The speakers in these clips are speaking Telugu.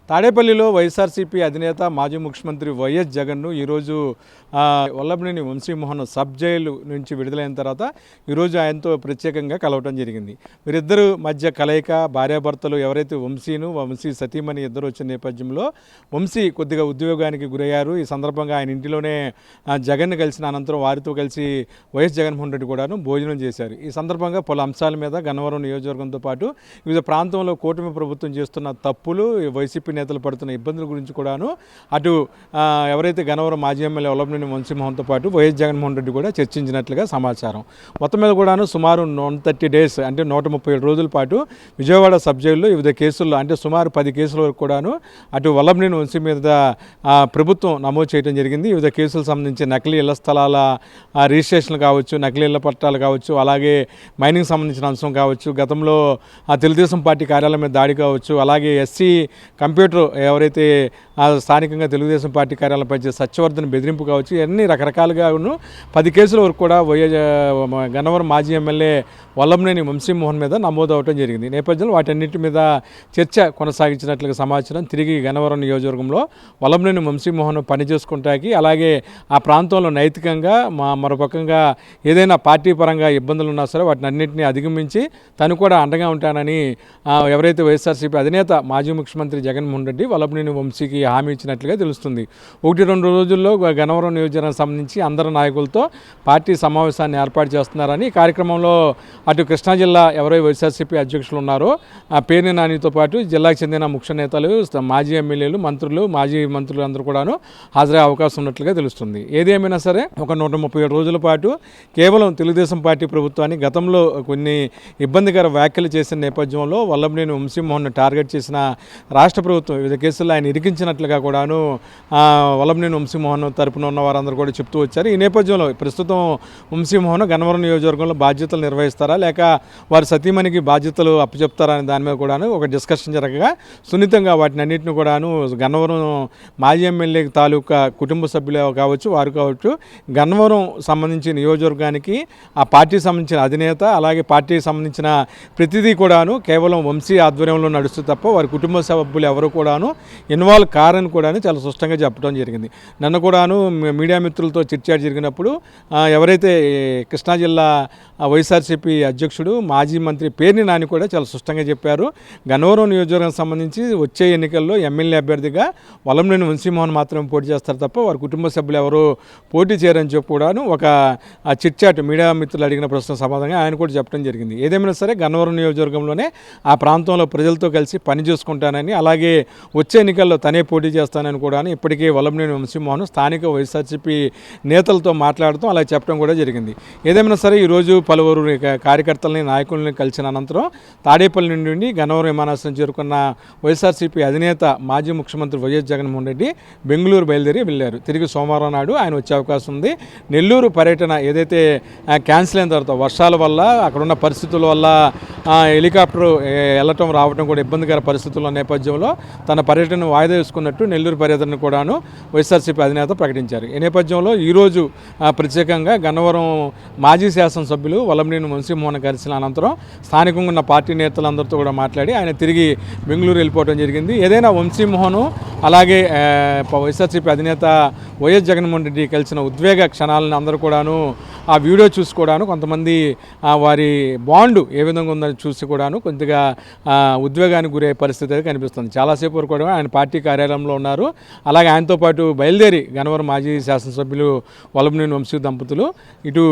తాడేపల్లిలో వైఎస్ఆర్సీపీ అధినేత మాజీ ముఖ్యమంత్రి వైఎస్ జగన్ను ఈరోజు వల్లభనేని వంశీమోహన్ సబ్ జైలు నుంచి విడుదలైన తర్వాత ఈరోజు ఆయనతో ప్రత్యేకంగా కలవటం జరిగింది. వీరిద్దరు మధ్య కలయిక, భార్యాభర్తలు ఎవరైతే వంశీ సతీమణి ఇద్దరు వచ్చిన నేపథ్యంలో వంశీ కొద్దిగా ఉద్యోగానికి గురయ్యారు. ఈ సందర్భంగా ఆయన ఇంటిలోనే జగన్ను కలిసిన అనంతరం వారితో కలిసి వైఎస్ జగన్మోహన్ రెడ్డి కూడాను భోజనం చేశారు. ఈ సందర్భంగా పలు అంశాల మీద గన్నవరం నియోజకవర్గంతో పాటు వివిధ ప్రాంతంలో కూటమి ప్రభుత్వం చేస్తున్న తప్పులు, వైసీపీ నేతలు పడుతున్న ఇబ్బందుల గురించి కూడాను అటు ఎవరైతే గన్నవరం మాజీ ఎమ్మెల్యే వల్లభనేని వంశీమోహన్తో పాటు వైఎస్ జగన్మోహన్ రెడ్డి కూడా చర్చించినట్లుగా సమాచారం. మొత్తం మీద కూడాను సుమారు 130 డేస్ అంటే 137 రోజుల పాటు విజయవాడ సబ్ జైల్లో వివిధ కేసుల్లో అంటే సుమారు 10 కేసుల వరకు కూడాను అటు వల్లభనేని వంశీ మీద ప్రభుత్వం నమోదు చేయడం జరిగింది. వివిధ కేసులకు సంబంధించి నకిలీ ఇళ్ల స్థలాల రిజిస్ట్రేషన్లు కావచ్చు, నకిలీ ఇళ్ల పట్టాలు కావచ్చు, అలాగే మైనింగ్ సంబంధించిన అంశం కావచ్చు, గతంలో తెలుగుదేశం పార్టీ కార్యాలయం మీద దాడి కావచ్చు, అలాగే ఎస్సీ కంప్యూటర్ ఎవరైతే స్థానికంగా తెలుగుదేశం పార్టీ కార్యాలయం పనిచేసే సత్యవర్ధన్ బెదిరింపు కావచ్చు, ఇవన్నీ రకరకాలుగాను 10 కేసుల వరకు కూడా గన్నవరం మాజీ ఎమ్మెల్యే వల్లభనేని వంశీమోహన్ మీద నమోదు అవడం జరిగింది. నేపథ్యంలో వాటన్నిటి మీద చర్చ కొనసాగించినట్లుగా సమాచారం. తిరిగి గన్నవరం నియోజకవర్గంలో వల్లభనేని వంశీమోహన్ పనిచేసుకుంటాకి, అలాగే ఆ ప్రాంతంలో నైతికంగా మరోపకంగా ఏదైనా పార్టీ పరంగా ఇబ్బందులు ఉన్నా సరే వాటిని అన్నింటినీ అధిగమించి తను కూడా అండగా ఉంటానని ఎవరైతే వైఎస్ఆర్సీపీ అధినేత మాజీ ముఖ్యమంత్రి జగన్మోహన్ రెడ్డి వల్లభనేని వంశీకి హామీ ఇచ్చినట్లుగా తెలుస్తుంది. 1-2 రోజుల్లో గన్నవరం నియోజకవర్గానికి సంబంధించి అందరు నాయకులతో పార్టీ సమావేశాన్ని ఏర్పాటు చేస్తున్నారని, ఈ కార్యక్రమంలో అటు కృష్ణా జిల్లా ఎవరైతే వైఎస్ఆర్సీపీ అధ్యక్షులు ఉన్నారో పేర్ని నానితో పాటు జిల్లాకు చెందిన ముఖ్య నేతలు, మాజీ ఎమ్మెల్యేలు, మాజీ మంత్రులు అందరూ కూడాను హాజరయ్యే అవకాశం ఉన్నట్లుగా తెలుస్తుంది. ఏదేమైనా సరే ఒక 137 రోజుల పాటు కేవలం తెలుగుదేశం పార్టీ ప్రభుత్వాన్ని గతంలో కొన్ని ఇబ్బందికర వ్యాఖ్యలు చేసిన నేపథ్యంలో వల్లభనేని వంశీమోహన్ టార్గెట్ చేసిన రాష్ట్ర ప్రభుత్వం వివిధ కేసుల్లో ఆయన ఇరికించినట్లుగా కూడాను వల్లభనేని వంశీమోహన్ తరపున ఉన్న వారందరూ కూడా చెప్తూ వచ్చారు. ఈ నేపథ్యంలో ప్రస్తుతం వంశీమోహన్ గన్నవరం నియోజకవర్గంలో బాధ్యతలు నిర్వహిస్తారా లేక వారి సతీమణికి బాధ్యతలు అప్పచెప్తారా అనే దాని మీద కూడాను ఒక డిస్కషన్ జరగగా సున్నితంగా వాటిని అన్నింటిని కూడాను గన్నవరం మాజీ ఎమ్మెల్యే తాలూకా కుటుంబ సభ్యులు కావచ్చు, వారు కావచ్చు, గన్నవరం సంబంధించిన నియోజకవర్గానికి ఆ పార్టీకి సంబంధించిన అధినేత, అలాగే పార్టీకి సంబంధించిన ప్రతిదీ కూడాను కేవలం వంశీ ఆధ్వర్యంలో నడుస్తూ తప్ప వారి కుటుంబ సభ్యులు ఎవరు కూడాను ఇన్వాల్వ్ కారని కూడాను చాలా స్పష్టంగా చెప్పడం జరిగింది. నన్ను కూడాను మీడియా మిత్రులతో చర్చ జరిగినప్పుడు ఎవరైతే కృష్ణా జిల్లా వైఎస్ఆర్సీపీ అధ్యక్షుడు మాజీ మంత్రి పేర్ని నాని కూడా చాలా స్పష్టంగా చెప్పారు. గన్నవరం నియోజకవర్గానికి సంబంధించి వచ్చే ఎన్నికల్లో ఎమ్మెల్యే అభ్యర్థిగా వల్లభనేని వంశీమోహన్ మాత్రమే పోటీ చేస్తారు తప్ప వారి కుటుంబ సభ్యులు ఎవరు పోటీ చేయరని చెప్పి కూడాను ఒక చిట్చాట్ మీడియా మిత్రులు అడిగిన ప్రశ్న సమాధానంగా ఆయన కూడా చెప్పడం జరిగింది. ఏదేమైనా సరే గన్నవరం నియోజకవర్గంలోనే ఆ ప్రాంతంలో ప్రజలతో కలిసి పని చేసుకుంటానని, అలాగే వచ్చే ఎన్నికల్లో తనే పోటీ చేస్తానని కూడా ఇప్పటికే వల్లభనేని వంశీమోహన్ స్థానిక వైఎస్ఆర్సీపీ నేతలతో మాట్లాడుతూ అలా చెప్పడం కూడా జరిగింది. ఏదేమైనా సరే ఈరోజు పలువురు కార్యకర్తలని, నాయకులని కలిసిన అనంతరం తాడేపల్లి నుండి గన్నవరం విమానాశ్రయం చేరుకున్న వైఎస్ఆర్సీపీ అధినేత మాజీ ముఖ్యమంత్రి వైఎస్ జగన్మోహన్ రెడ్డి బెంగళూరు బయలుదేరి వెళ్ళారు. తిరిగి సోమవారం నాడు ఆయన వచ్చే అవకాశం ఉంది. నెల్లూరు పర్యటన ఏదైతే క్యాన్సిల్ అయిన తర్వాత వర్షాల వల్ల అక్కడున్న పరిస్థితుల వల్ల హెలికాప్టర్ వెళ్ళటం రావడం కూడా ఇబ్బందికర పరిస్థితుల నేపథ్యంలో తన పర్యటన వాయిదా వేసుకున్నట్టు నెల్లూరు పర్యటన కూడాను వైఎస్ఆర్సీపీ అధినేత ప్రకటించారు. ఈ నేపథ్యంలో ఈరోజు ప్రత్యేకంగా గన్నవరం మాజీ శాసనసభ్యులు వల్లభనేని వంశీమోహన్ కలిసిన అనంతరం స్థానికంగా ఉన్న పార్టీ నేతలందరితో కూడా మాట్లాడి ఆయన తిరిగి బెంగళూరు వెళ్ళిపోవడం జరిగింది. ఏదైనా వంశీమోహన్ అలాగే వైఎస్ఆర్సీపీ అధినేత వైఎస్ జగన్మోహన్ రెడ్డి కలిసిన ఉద్వేగ క్షణాలను అందరూ కూడాను ఆ వీడియో చూసి కూడాను కొంతమంది వారి బాండు ఏ విధంగా ఉందని చూసి కూడాను కొద్దిగా ఉద్వేగానికి గురయ్యే పరిస్థితి అయితే కనిపిస్తుంది. చాలాసేపు వరకు కూడా ఆయన పార్టీ కార్యాలయంలో ఉన్నారు. అలాగే ఆయనతో పాటు బయలుదేరి గన్నవరం మాజీ శాసనసభ్యులు వల్లభనేని వంశీ దంపతులు ఇటు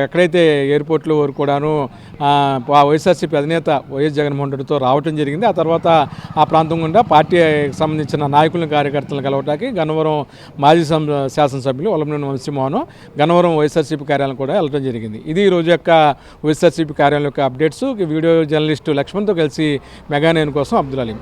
ఎక్కడైతే ఎయిర్పోర్ట్లో వరకు కూడాను వైఎస్ఆర్సీపీ అధినేత వైఎస్ జగన్మోహన్ రెడ్డితో రావటం జరిగింది. ఆ తర్వాత ఆ ప్రాంతం గుండా పార్టీకి సంబంధించిన నాయకులను, కార్యకర్తలను కలవటానికి గన్నవరం మాజీ శాసనసభ్యులు వల్లభనేని వంశీమోహన్ గన్నవరం వైఎస్ఆర్సీపీ కార్యాలయం కూడా వెళ్ళడం జరిగింది. ఇది ఈ రోజు యొక్క వైఎస్ఆర్సీపీ కార్యాలయం యొక్క అప్డేట్స్. వీడియో జర్నలిస్టు లక్ష్మణ్తో కలిసి మెగా నేను కోసం అబ్దుల్ అలీం.